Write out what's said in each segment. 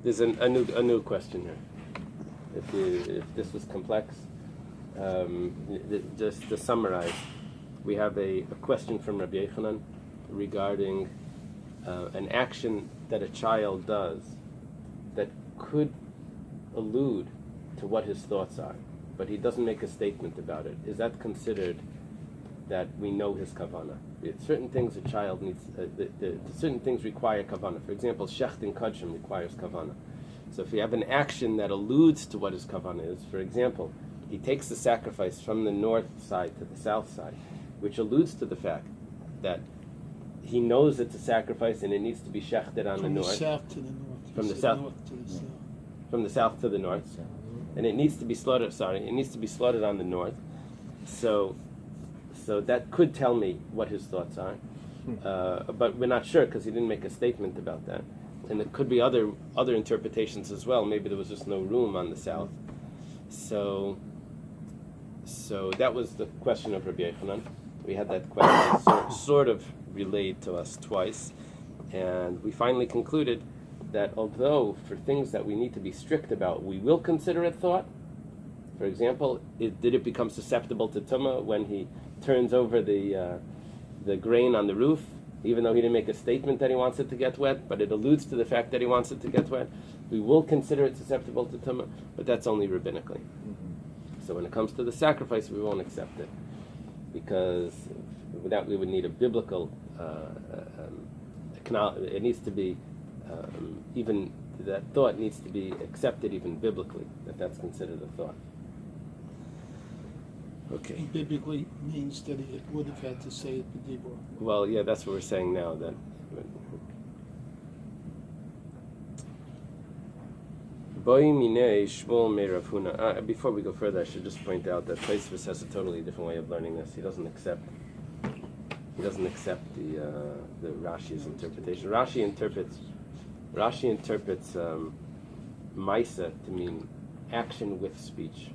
There's a new question here. If this was complex, just to summarize, we have a question from Rabbi Yochanan regarding an action that a child does that could allude to what his thoughts are, but he doesn't make a statement about it. Is that considered that we know his kavanah? Certain things a child needs, certain things require kavanah. For example, shechting kachim requires kavanah. So if you have an action that alludes to what his kavanah is, for example, he takes the sacrifice from the north side to the south side, which alludes to the fact that he knows it's a sacrifice and it needs to be shechted on the north. From the south to the north. From the south. North to the south. From the south to the north. And it needs to be slaughtered, it needs to be slaughtered on the north. So that could tell me what his thoughts are. But we're not sure because he didn't make a statement about that. And there could be other interpretations as well. Maybe there was just no room on the south. So that was the question of Rabbi Yochanan. We had that question sort of relayed to us twice. And we finally concluded that although for things that we need to be strict about, we will consider it thought. For example, did it become susceptible to tumah when he turns over the grain on the roof, even though he didn't make a statement that he wants it to get wet, but it alludes to the fact that he wants it to get wet? We will consider it susceptible to tumah, but that's only rabbinically. So when it comes to the sacrifice, we won't accept it, because without we would need a biblical. It needs to be even that thought needs to be accepted even biblically, that's considered a thought. Okay. Biblically means that it would have had to say it b'dibur. Well, yeah, that's what we're saying now. That before we go further, I should just point out that Tosfos has a totally different way of learning this. He doesn't accept the Rashi's interpretation. Rashi interprets Maisa to mean action with speech,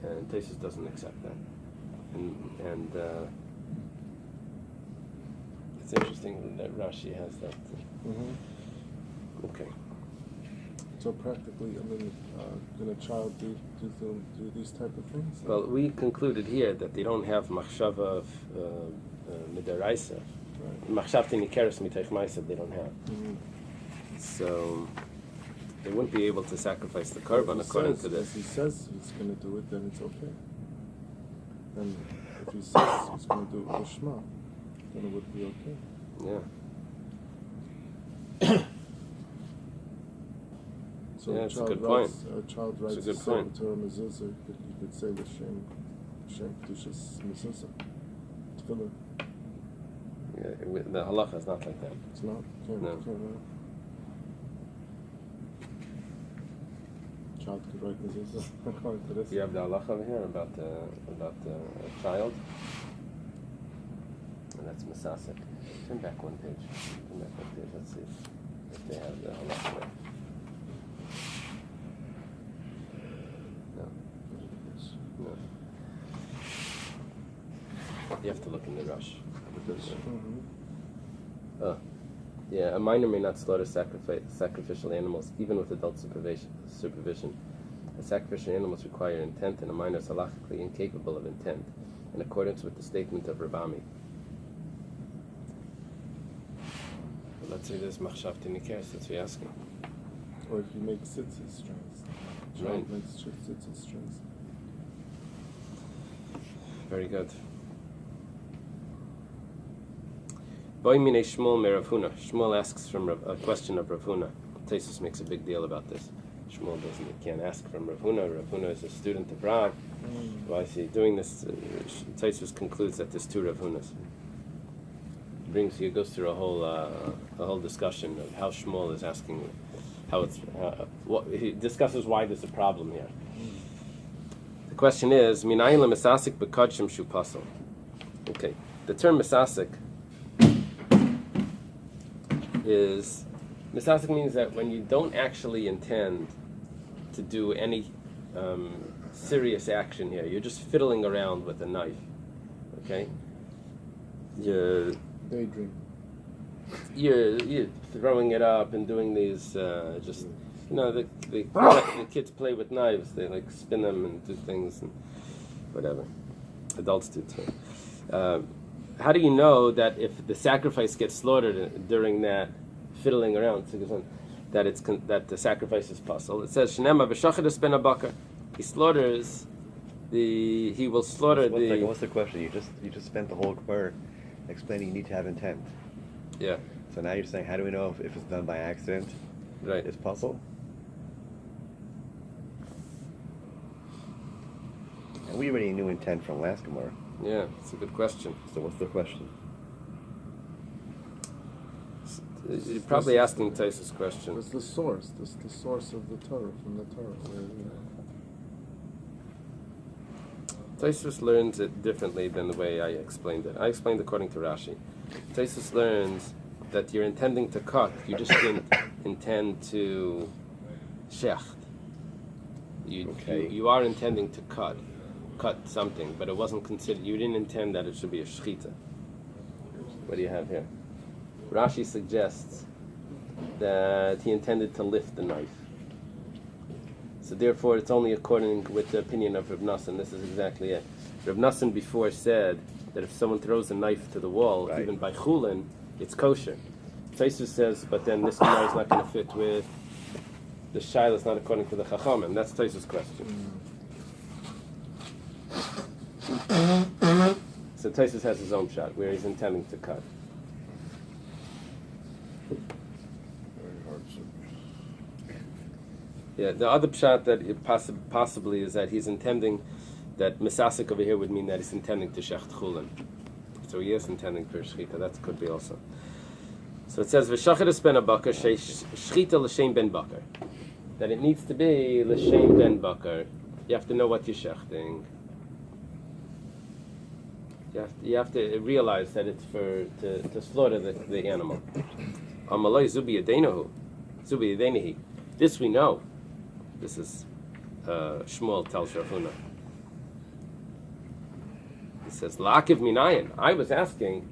and Tosfos doesn't accept that. And it's interesting that Rashi has that. Okay. So practically, can a child do these type of things? Well, we concluded here that they don't have machshava of midaraisa. Machshavti nikeres mitech ma'isa they don't have. So they wouldn't be able to sacrifice the korban according to this. If he says he's going to do it, then it's okay. And if he says he's going to do it lishma, then it would be okay. Yeah. So yeah, a it's a child good writes, point. A child writes it's a good a point. Torah mezuzah, you could say L'Shem Kedushas mezuzah, tefillah. Yeah, the halacha is not like that. It's not. No. Child could write mezuzah according to this. You have the halacha over here about a child, and that's Masasik. Turn back one page. Let's see if they have the halacha there. No. You have to look in the rush. Oh, yeah. A minor may not slaughter sacrificial animals, even with adult supervision. The sacrificial animals require intent, and a minor is halachically incapable of intent, in accordance with the statement of Rabbi. Let's say there's machshavti nikeres. That's what you're asking. Or if you make tzitzit strings. Child makes tzitzit strings. Very good. Shmuel asks from a question of Rav Huna. Tosfos makes a big deal about this. Shmuel can't ask from Rav Huna. Rav Huna is a student of Rav. Why is he doing this? Tosfos concludes that there's two Rav Hunas. He goes through a whole discussion of how Shmuel is asking, he discusses why there's a problem here. The question is, Minayin le'mesasik b'kodshim shu pasal. Okay, the term mesasik means that when you don't actually intend to do any serious action here, you're just fiddling around with a knife. Okay, Daydream. you're throwing it up and doing these just the kids play with knives. They like spin them and do things and whatever. Adults do too. How do you know that if the sacrifice gets slaughtered during that fiddling around, that the sacrifice is possible? It says Shnema v'shachar ben abakar. He will slaughter the. What's the question? You just spent the whole Gemara explaining you need to have intent. Yeah. So now you're saying, how do we know if it's done by accident? Right. It's possible. And we already knew intent from last Gemara. Yeah, it's a good question. So what's the question? You're probably asking Taisa's question. What's the source? This the source of the Torah, from the Torah. Taisus learns it differently than the way I explained it. I explained according to Rashi. Taisus learns that you're intending to cut, you just didn't intend to shecht. You are intending to cut something, but it wasn't considered, you didn't intend that it should be a shechita. What do you have here? Rashi suggests that he intended to lift the knife. So therefore, it's only according with the opinion of Reb Nosson. This is exactly it. Reb Nosson before said that if someone throws a knife to the wall, right, even by Chullin, it's kosher. Taisus says, but then this Gemara is not going to fit with the Shaila. Is not according to the Chachamim. That's Taisus' question. So Taisus has his own shot where he's intending to cut. Very hard subject. Yeah, the other pshat that it possibly is that he's intending that misasik over here would mean that he's intending to shecht chulin. So he is intending for shechita. That could be also. So it says v'shachar ben abakar shechita l'shem ben bakar. That it needs to be l'shem ben bakar. You have to know what you're shechting. You have to realize that it's to slaughter the animal. Amalai zubi yadeinahu, zubi yadeinihi. This we know. This is Shmuel tells Rav Huna. He says, "La'akiv minayin." I was asking,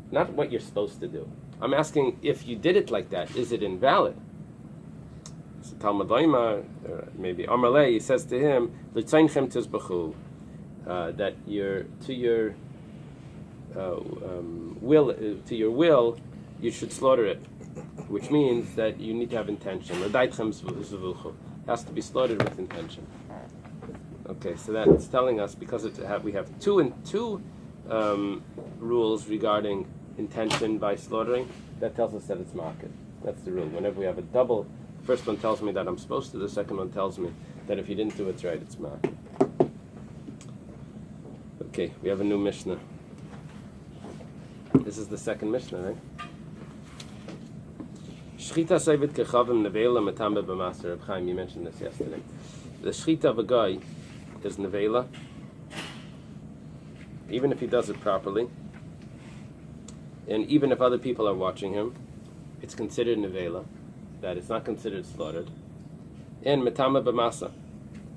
not what you're supposed to do. I'm asking if you did it like that, is it invalid? So Talmud Laima, maybe Amalei, he says to him, "L'tzeinchem tizbachu," that to your will, you should slaughter it, which means that you need to have intention. Has to be slaughtered with intention. Okay, so that's telling us because we have two rules regarding intention by slaughtering. That tells us that it's market. That's the rule. Whenever we have a double, the first one tells me that I'm supposed to. The second one tells me that if you didn't do it right, it's market. Okay, we have a new Mishnah. This is the second Mishnah, right? Shchita seivit kechavim nevela metambe b'maser. Reb Chaim, you mentioned this yesterday. The shchita of a guy is nevela, even if he does it properly, and even if other people are watching him, it's considered nevela. That it's not considered slaughtered, and metambe b'masa,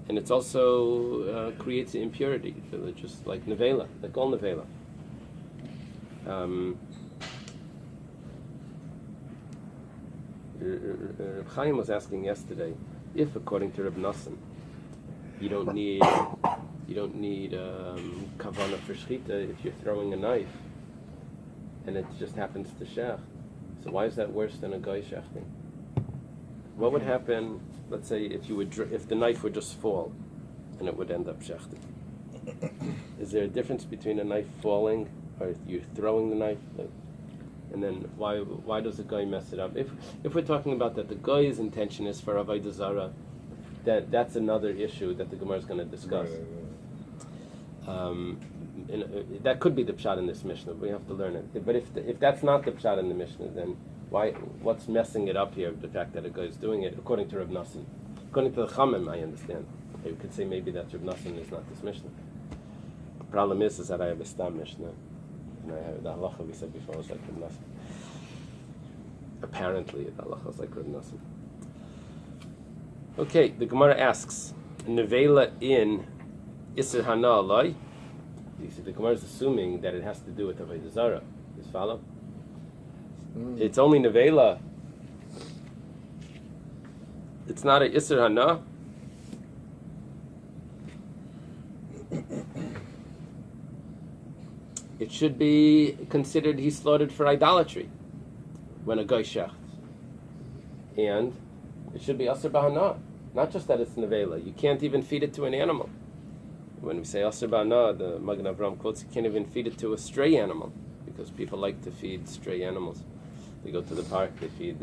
and it's also creates impurity, just like nevela, like all nevela. Reb Chaim was asking yesterday if, according to Reb Nosson, you don't need kavana for shechita if you're throwing a knife and it just happens to shech. So why is that worse than a guy shechting? What would happen? Let's say if the knife would just fall and it would end up shechting. Is there a difference between a knife falling or you throwing the knife? And then why does the guy mess it up? If we're talking about that the guy's intention is for avodah zarah, that's another issue that the Gemara is going to discuss. That could be the pshat in this Mishnah. We have to learn it. But if that's not the pshat in the Mishnah, then what's messing it up here? The fact that a guy is doing it according to Reb Nosson, according to the Chamim, I understand. You could say maybe that Reb Nosson is not this Mishnah. The problem is that I have a stam Mishnah. And I have the halacha we said before was like Reb Nosson. Apparently, the halacha was like Reb Nosson. Okay, the Gemara asks, nevela in Isser Hana Alai. You see, the Gemara is assuming that it has to do with avodah zarah. Does follow? It's only nevela. It's not a Isser Hana. It should be considered he's slaughtered for idolatry when a guy shechts. And it should be Asr Bahana. Not just that it's nevela. You can't even feed it to an animal. When we say Asr Bahana, the Magen Avram quotes, you can't even feed it to a stray animal, because people like to feed stray animals. They go to the park, they feed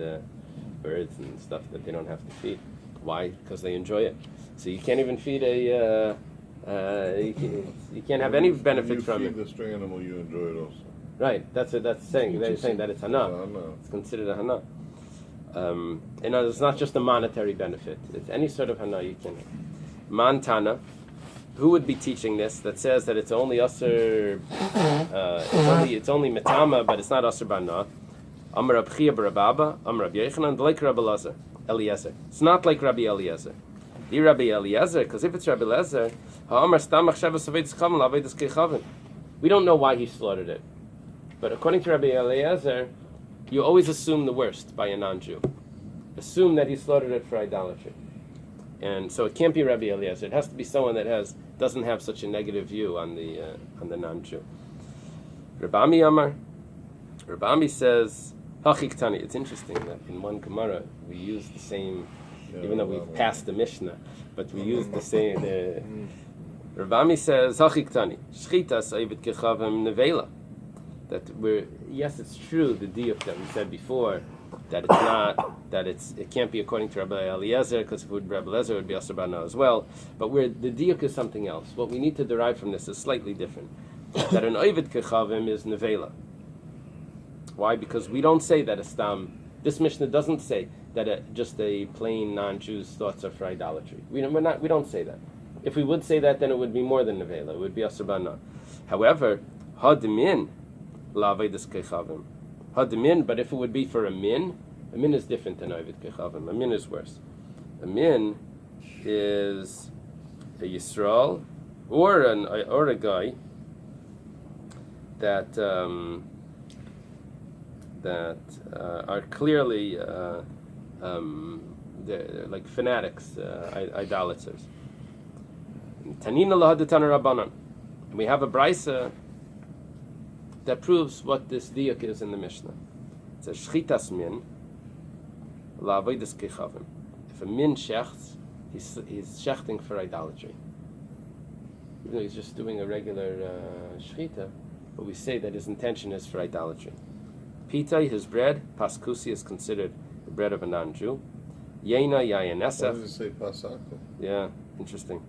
birds and stuff that they don't have to feed. Why? Because they enjoy it. So you can't even feed you can't have any benefit from it. If you feed the stray animal, you enjoy it also. Right, that's saying. They're saying that it's hana. It's considered a hana. And it's not just a monetary benefit. It's any sort of hana you can. Mantana, who would be teaching this? That says that it's only aser. It's only metama, but it's not aser bana. Amar Rab Chia Barababa, Amar Rab Yechanan, like Rabbi Eliezer. It's not like Rabbi Eliezer. The Rabbi Eliezer, because if it's Rabbi Eliezer, we don't know why he slaughtered it. But according to Rabbi Eliezer, you always assume the worst by a non-Jew. Assume that he slaughtered it for idolatry. And so it can't be Rabbi Eliezer. It has to be someone that doesn't have such a negative view on the non-Jew. Rabbi Amar. Rabbi says, Hachiktani. It's interesting that in one Gemara we use the same, even though we've passed the Mishnah, but we use the same. Rabbi says, Hachiktani. Shchitas Eivet Kechavim Nevela. That yes, it's true, the diuk that we said before, that it's not, it can't be according to Rabbi Eliezer, because if it would be Rabbi Eliezer, it would be Asr Bana as well. But the diuk is something else. What we need to derive from this is slightly different. That an Eivet Kechavim is Nevela. Why? Because we don't say that a stam. This Mishnah doesn't say that just a plain non-Jew's thoughts are for idolatry. We don't say that. If we would say that, then it would be more than nevela. It would be asur bana. However, hadmin la'avedas kechavim. Hadmin, but if it would be for a min is different than avid kechavim. A min is worse. A min is a Yisrael or a guy that are clearly they're like fanatics, idolaters. Tanina lahadetana rabbanan. We have a brisa that proves what this diuk is in the Mishnah. It says shchitas min la'avedas kechavim. If a min shechts, he's shechting for idolatry. Even though he's just doing a regular shchita, but we say that his intention is for idolatry. Pitai, his bread, paskusi is considered the bread of a non-Jew. Yeina, yayin esef. Why does it say pasaka? Yeah, interesting.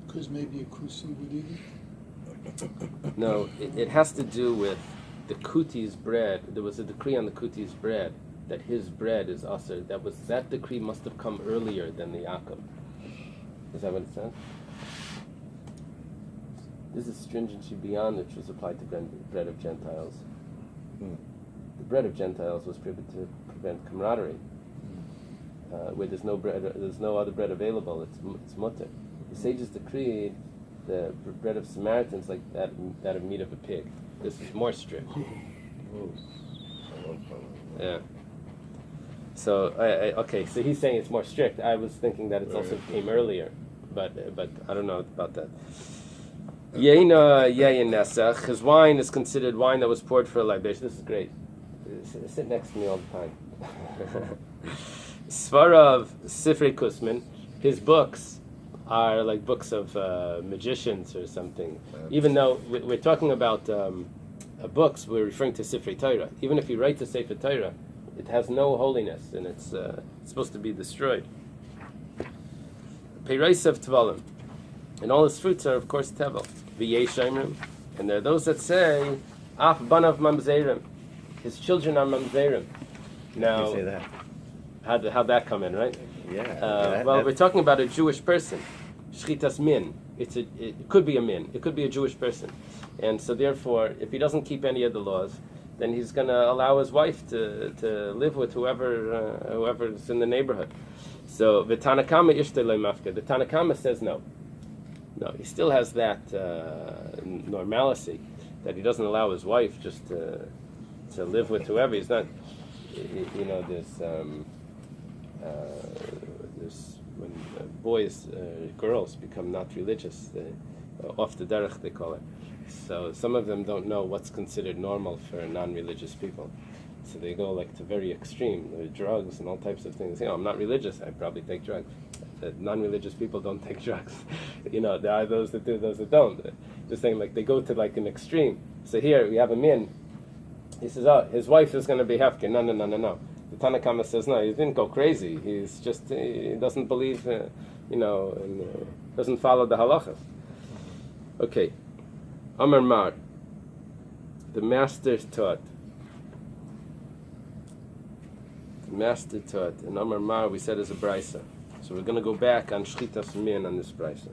Because maybe a kusi would eat it? No, it has to do with the kuti's bread. There was a decree on the kuti's bread that his bread is aser. That decree must have come earlier than the akum. Is that what it says? This is stringency beyond which was applied to bread of Gentiles. The bread of Gentiles was to prevent camaraderie. Where there's no bread, there's no other bread available. It's mutter. The sages decreed the bread of Samaritans like that of meat of a pig. This is more strict. Yeah. So okay. So he's saying it's more strict. I was thinking that it also came earlier, but I don't know about that. Yeina yayin nesach. His wine is considered wine that was poured for a libation. This is great. Sit next to me all the time. Svarav Sifrei Kusman. His books are like books of magicians or something. Even though we're talking about books, we're referring to Sifrei Torah. Even if you write the Sefer Torah, it has no holiness and it's supposed to be destroyed. Peireisav Tvalim. And all his fruits are, of course, tevel. V'yeshayimrim. And there are those that say, Af banav mamzerim. His children are mamzerim. Now, you say that? How'd that come in, right? Yeah. We're talking about a Jewish person. Shchitas min. It could be a min. It could be a Jewish person. And so therefore, if he doesn't keep any of the laws, then he's going to allow his wife to live with whoever's in the neighborhood. So the Tanakama Ishtelei Mafka. The Tanakama says no. No, he still has that normalcy that he doesn't allow his wife just to live with whoever. He's not, there's when boys, girls become not religious, off the derech they call it. So some of them don't know what's considered normal for non-religious people. So they go like to very extreme, drugs and all types of things. I'm not religious, I probably take drugs. Non-religious people don't take drugs. There are those that do, those that don't. Just saying, like, they go to like an extreme. So here we have a man. He says, his wife is going to be hefker. No. The Tanakama says, no, he didn't go crazy. He's just, he doesn't believe, doesn't follow the halachas. Okay. Amar Mar. The master taught. And Amar Mar we said is a brisa. So we're going to go back on Shchitas Min on this brisa.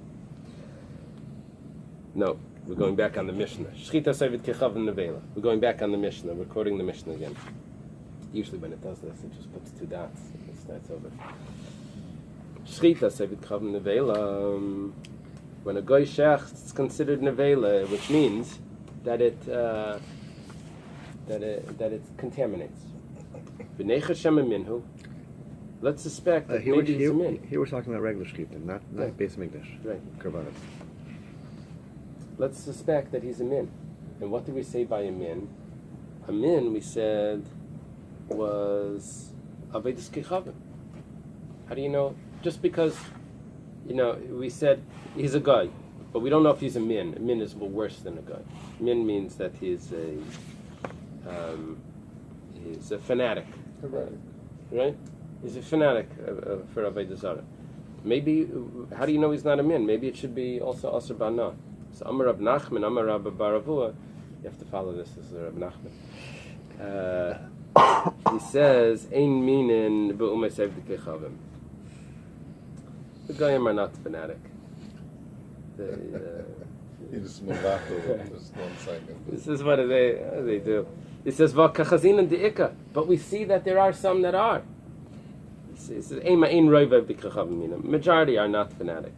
No, we're going back on the Mishnah. Shchitas Ovid Kechav Nevela. We're going back on the Mishnah. We're quoting the Mishnah again. Usually when it does this, it just puts 2 dots and it starts over. Shchitas Ovid Kechav Nevela. When a goy shechts, it's considered nevela, which means that it contaminates. V'neicha shema minhu. Let's suspect that maybe he's a min. Here we're talking about regular shkita, not Right. Bais Mikdash. Right. Karbanos. Let's suspect that he's a min. And what did we say by a min? A min, we said, was avedis kechavim. How do you know? Just because, we said he's a guy, but we don't know if he's a min. A min is worse than a guy. Min means that he's a fanatic. Right? He's a fanatic for Avodah Zarah. Maybe, how do you know he's not a min? Maybe it should be also Asr Bana. So Amar Rab Nachman, Amar Rabbi Baravua, you have to follow this as Rab Nachman. He says, Ein minin be'umay sev dekechavim. The Goyim are not fanatic. Just move after just 1 second. This is what they do. He says, V'kachazin and de'ika. But we see that there are some that are. He says, majority are not fanatic.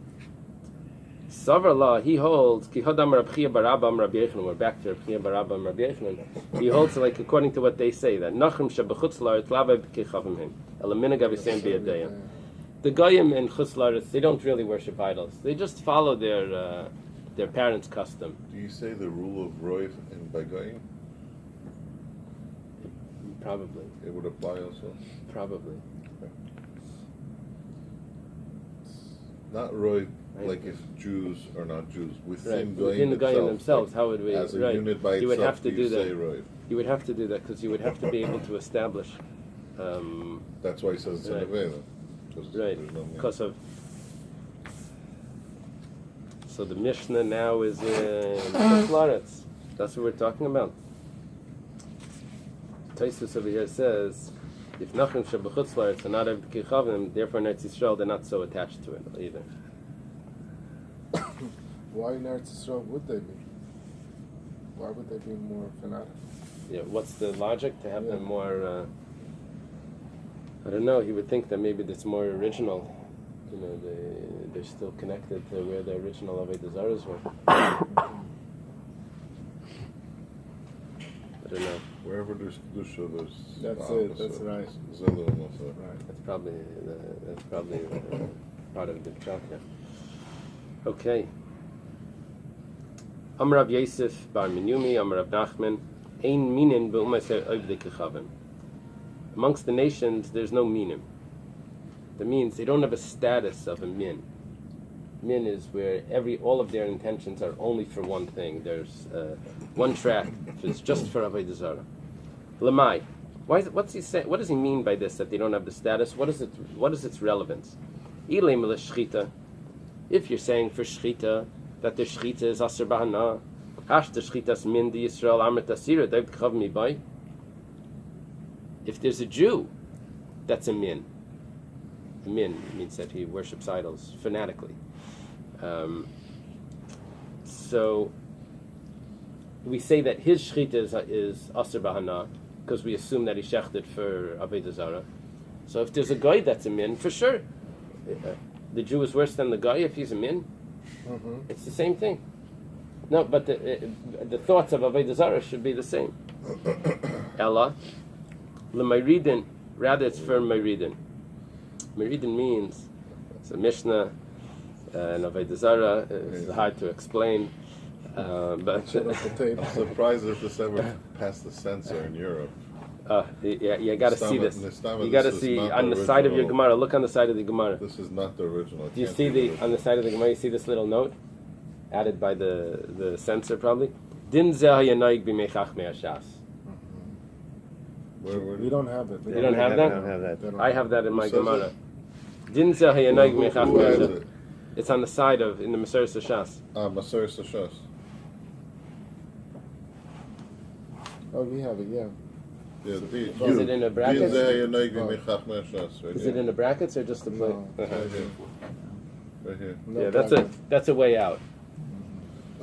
Savar law, he holds, we're back to Rabbi Barabba Rabbi Yochanan. He holds like according to what they say, that Nachrim shebechutz la'aretz la'avei b'kechavim him. Elamina gavisem b'yadayim. The Goyim in Chutz La'aretz, they don't really worship idols. They just follow their parents' custom. Do you say the rule of Roiv in Bagoyim? Probably. It would apply also? Probably. Not Roiv, like if Jews are not Jews. Within the Goyim themselves, how would we... As a unit by you itself, would have to do that. Roiv? You would have to do that because you would have to be able to establish... That's why he says it's right. an Aveda. Right, because of... So the Mishnah now is in Chutz La'aretz. That's what we're talking about. Tosfos over here says, if Nachrim shebechutz la'aretz are not Eved Kechavim, therefore in Eretz Yisrael they're not so attached to it either. Why in Eretz Yisrael would they be? Why would they be more fanatic? Yeah, what's the logic to have them more? I don't know. He would think that maybe that's more original. They're still connected to where the original Avodah Zarahs were. I don't know. Wherever there's kedusha, there's That's the it, that's opposite. right. Zilul also. Right. That's probably part of the pshat. Yeah. Okay. Amar Rav Yosef bar Menachem, Amar Rav Nachman, ein minin be'umasei ovdei kechavim. Amongst the nations, there's no minim. That means they don't have a status of a min. Min is where all of their intentions are only for one thing. There's one track that's just for Avodah Zarah. Lamai. What's he say? What does he mean by this? That they don't have the status? What is its relevance? Eily shchita. If you're saying for shchita that the shchita is aser bahana, hash the shchitas min di Yisrael amrit asira da'ib kav mi bay. If there's a Jew, that's a min. A min means that he worships idols fanatically. So we say that his shchita is aser bahana because we assume that he shechted for avodah zarah. So if there's a guy that's a min, for sure, the Jew is worse than the guy if he's a min. It's the same thing. No, but the thoughts of avodah zarah should be the same. Ella, l'mayridin, rather it's for mayridin. Mayridin means it's a mishnah, and avodah zarah is hard to explain. But I'm surprised if this ever passed the censor in Europe. You got to see this. You got to see on the side of your Gemara. Look on the side of the Gemara. This is not the original. Do you see on the side of the Gemara? You see this little note added by the censor probably. Din zeh hayanoig b'mechach me'ashas. We don't have it. You don't have that? I don't have that. I have that in my says Gemara. Din zeh hayanoig b'mechach Who has me'ashas. it? It's on the side in the Maseres Hashas. Maser Sashas. Oh, we have it, yeah. Yeah, Is it in a bracket? Is Right it in the brackets or just the plate? No. Right here. No Yeah, bracket. that's a way out.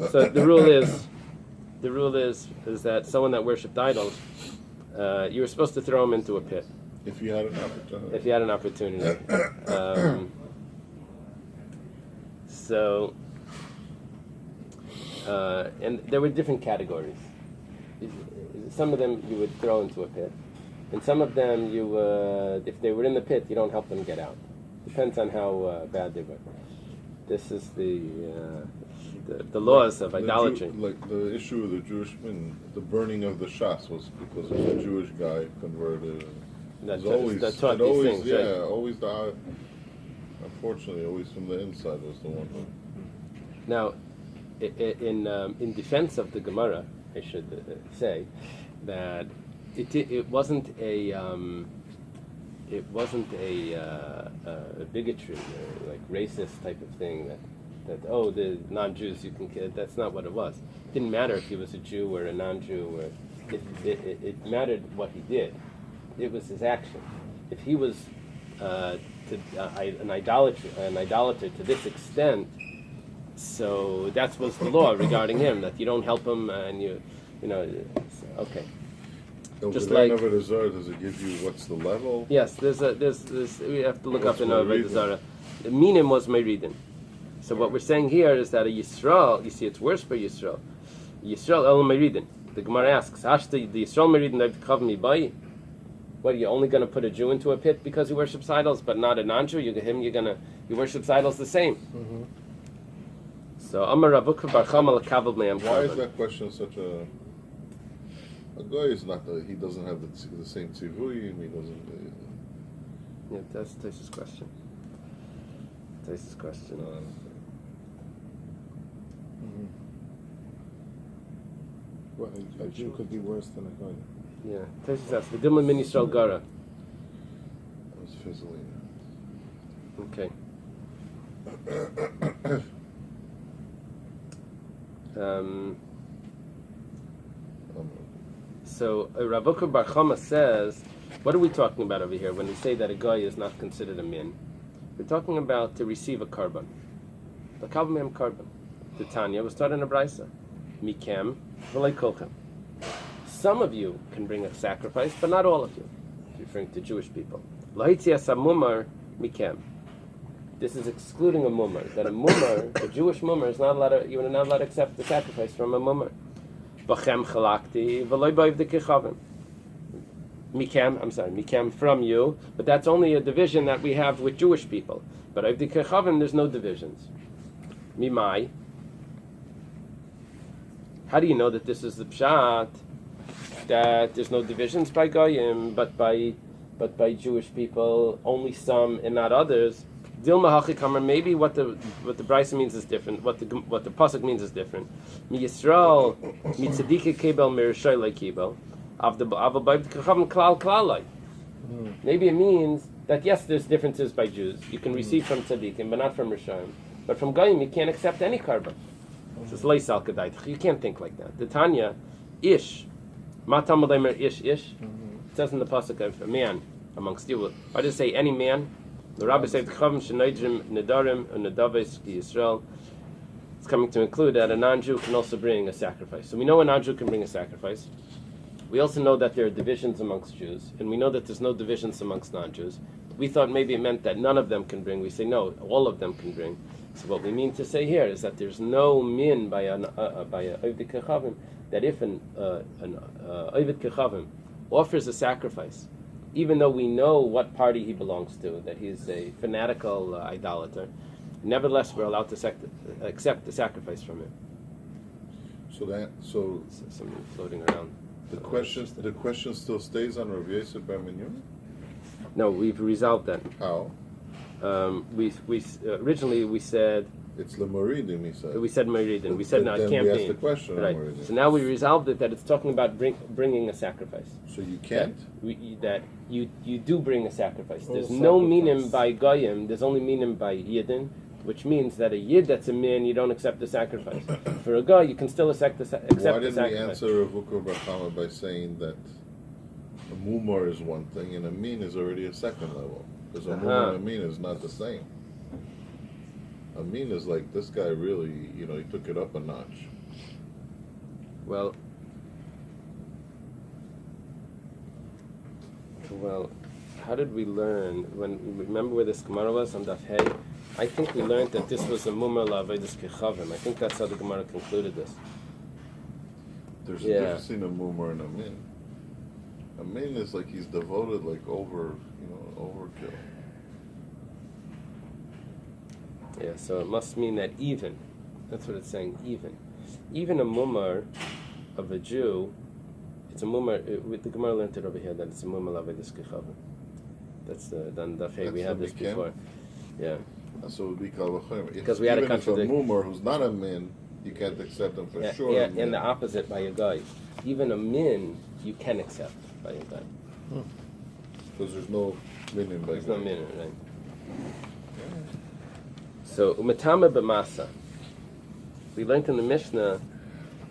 So the rule is that someone that worshipped idols, you were supposed to throw him into a pit If you had an opportunity. if you had an opportunity. And there were different categories. Some of them you would throw into a pit, and some of them you, if they were in the pit, you don't help them get out. Depends on how bad they were. This is the laws of idolatry. Like the issue of the Jewish men, the burning of the Shas was because of the Jewish guy converted. That It taught these always, things. yeah, Right? always unfortunately, always from the inside was the one. Now, in defense of the Gemara, I should say that it wasn't a bigotry or like racist type of thing that the non-Jews you can kill. That's not what it was. It didn't matter if he was a Jew or a non-Jew, or it mattered what he did. It was his action. If he was an idolater to this extent, so that was the law regarding him, that you don't help him and okay. Just Just like like- does it give you what's the level? Yes, there's we have to look What's up in Meridin? Avodah Zarah. The minim was Meridin. So what we're saying here is that a Yisrael, you see, it's worse for Yisrael. Yisrael el Meridin. The Gemara asks, the Yisrael Meridin I've covered me by. What, are you only going to put a Jew into a pit because he worships idols, but not a non-Jew? He worships idols the same. So Amar Ravukah Bar Chama L'Kavod Me'am Why is Karban. that question such a guy is not he doesn't have the same tzivuyim, he doesn't. Yeah, that's Tais's question. Tais's question. Well, a Jew could be worse than a guy. Yeah, Tais's asks, V'dilma min Yisrael Gara. I was fizzling. Okay. So Ravukah Bar Chama says, what are we talking about over here when we say that a guy is not considered a min? We're talking about to receive a karban. The kavmem karban. The Tanya was taught in a brisa. Mikem v'lei kolchem. Some of you can bring a sacrifice, but not all of you. Referring to Jewish people. Lahitzias hamumar mikem. This is excluding a mumar. That a mumar, a Jewish mumar, is not allowed to, you are not allowed to accept the sacrifice from a mumar. Bachem chalakti v'loi b'avdei kechavim. Mikem from you, but that's only a division that we have with Jewish people. But avdei kechavim, there's no divisions. Mimai. How do you know that this is the pshat? That there's no divisions by goyim, but by Jewish people, only some and not others. Dilma hachikamer. Maybe what the brisa means is different. What the pasuk means is different. Mi Yisrael mi tzadike kibel mi rishoylei kibel. Maybe it means that yes, there's differences by Jews. You can receive from tzaddikim, but not from rishoyim. But from goyim, you can't accept any karban. You can't think like that. The Tanya, ish, matam ish. It says in the pasuk of a man amongst you. Why does it say any man? The Rabbi said, "Chavim shenoidrim nedarim unedaves ki Yisrael." it's coming to include that a non-Jew can also bring a sacrifice. So we know a non-Jew can bring a sacrifice. We also know that there are divisions amongst Jews, and we know that there's no divisions amongst non-Jews. We thought maybe it meant that none of them can bring. We say no, all of them can bring. So what we mean to say here is that there's no min by a Oived Kechavim, that if an Oived Kechavim offers a sacrifice, even though we know what party he belongs to, that he's a fanatical idolater, nevertheless we're allowed to accept the sacrifice from him. So Something floating around. the question still stays on Rabbi Yosef Bar Minyona? No, we've resolved that. How? We originally we said It's Lemoridim, he said. we said Meridim. We said no, it Then can't we be. asked the question on Right. Meridim. So now we resolved it that it's talking about bringing a sacrifice. So you can't? That you do bring a sacrifice. Oh, There's no sacrifice. minim by goyim. There's only minim by yidden, which means that a yid that's a min, you don't accept the sacrifice. For a guy, you can still accept the Why sacrifice. didn't we answer Rav Ukur Bar Chama by saying that a mumar is one thing and a min is already a second level? Because a mumar and a min is not the same. A min is like, this guy really, he took it up a notch. Well, how did we learn? Remember where this Gemara was on Daf Hey? I think we learned that this was a mumar la'avedus kechavim. I think that's how the Gemara concluded this. There's a difference between a mumar and a min. A min is like he's devoted, like overkill. Yeah, so it must mean that even. That's what it's saying, even. Even a mumar of a Jew, it's a mumar, the Gemara learned it over here, that it's a mumar la'avedus kechavim. That's done Daf Hey. We had this before. Yeah. So it would be kal v'chomer. Because we had a Even if a contradiction. mumar who's not a min, you can't accept him for sure. Yeah, and the opposite by a guy. Even a min, you can accept by a guy. Because there's no min by There's no min, right? So, umatama b'masa. We learned in the Mishnah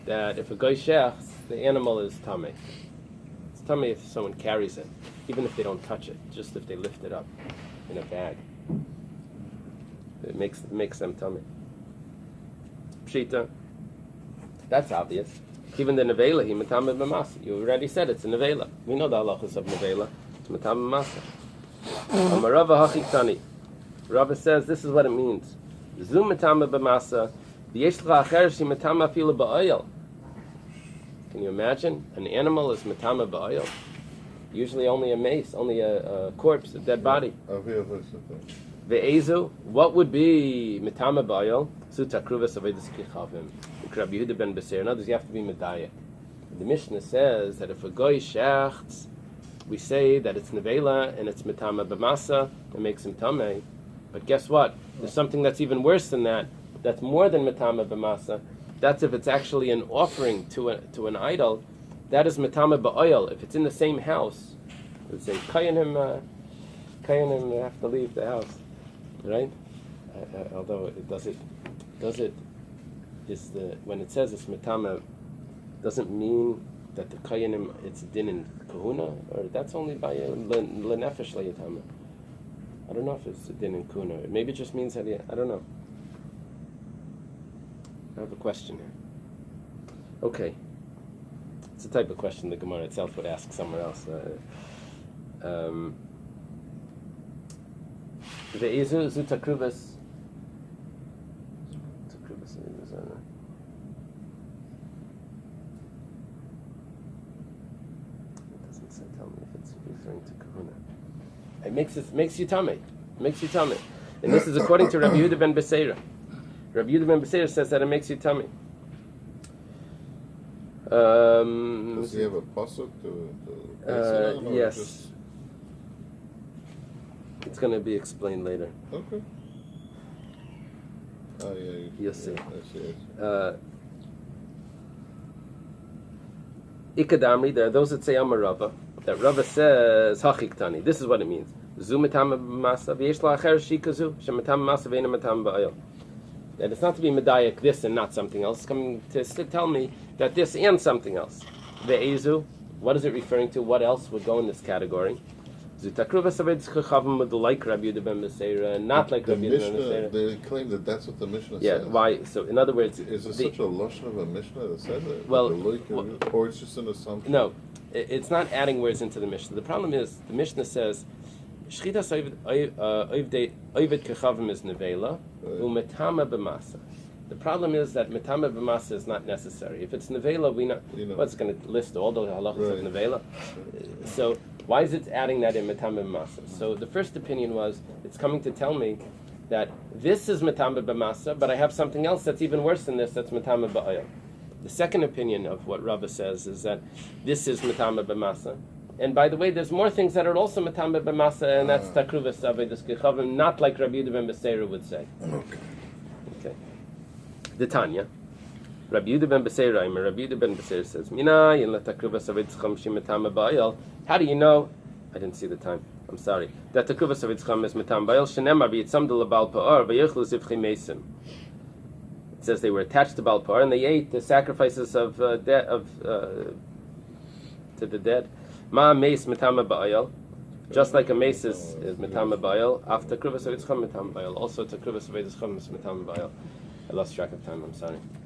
that if a guy shechs, the animal is tameh. It's tameh if someone carries it, even if they don't touch it, just if they lift it up in a bag. It makes them tameh. Pshita. That's obvious. Even the nevela, he matama b'masa. You already said it's a nevela. We know the halachas of nevela. It's matama b'masa. Amarava hachiktani. Rabbi says this is what it means. Zu matama b'masa. V'yesh l'cha acher shi matama afilu ba'oil. Can you imagine? An animal is matama ba'oil. Usually only a mace, only a corpse, a dead body. Ve'ezu, what would be mitama ba'oil? Suta kruvas avedis kichavim. Rabbi Yehuda ben Beseir. In others, you have to be medayek. The Mishnah says that if a goy shechts, we say that it's nevela and it's mitama b'masa and makes him tamei. But guess what? There's something that's even worse than that. That's more than mitama b'masa. That's if it's actually an offering to an idol. That is mitama ba'oil. If it's in the same house, it would say kayanim have to leave the house, right? Although it does it is the when it says it's mitama, doesn't mean that the kayanim it's din in kahuna, or that's only by a lenefesh layitama. I don't know if it's a din in kahuna. Maybe it just means that I don't know. I have a question here. Okay. It's the type of question the Gemara itself would ask somewhere else. Ve'ezu zu takruvas. It doesn't tell me if it's referring to kahuna. It makes you tummy. Makes you tummy. And this is according to Rabbi Yehuda ben Beseira. Rabbi Yehuda ben Beseira says that it makes you tummy. Does he have a pasuk to yes. Just... It's going to be explained later. Okay. Oh yeah. You'll see. I see. Ikadamri, there are those that say Amarava, that Rava says Hachiktani. This is what it means. Zumatama b'masa v'yesh la'acher shikazu shematama b'masa v'ena matama ba'ayil. That it's not to be medayik this and not something else. It's coming to tell me that this and something else. Ve'ezu, what is it referring to? What else would go in this category? Zitakruvas avodas chachavim would like Rabbi Yehuda ben Beseira, and not like The Rabbi Yehuda ben Mishnah, Beseira. they claim that that's what the Mishnah Yeah, says. why? So, in other words, Is there such a lashon of a Mishnah that says it? Well, The loik, or it's just an assumption? no, it's not adding words into the Mishnah. The problem is the Mishnah says Shchitas oived kechavim is nevela umetama b'masa. The problem is that metama b'masa is not necessary. If it's nevela, we know what's going to list all the halachas of nevela. So why is it adding that in metama b'masa? So the first opinion was it's coming to tell me that this is metama b'masa, but I have something else that's even worse than this. That's metama b'oil. The second opinion of what Rabbi says is that this is metama b'masa. And by the way, there's more things that are also matamba b'masa, and that's takruvas avodas kechavim, not like Rabbi Yehuda ben Beseira would say. Okay. The Tanya, Rabbi Yehuda ben Beseira, Rabbi Yehuda ben Beseira says, "Mina yin la takruvas avodas chamshim matamba ba'il." How do you know? I didn't see the time. I'm sorry. That takruvas avodas cham is matamba ba'il. Shenemar v'yitzam de labal pa'or v'yichlu zivchei mesim. It says they were attached to Baal Pa'or and they ate the sacrifices of to the dead. Ma mace metama ba'ayel, just like a mace is metama ba'ayel. After kruvas avitzcham metama ba'ayel, also to kruvas avitzcham is metama ba'ayel. I lost track of time. I'm sorry.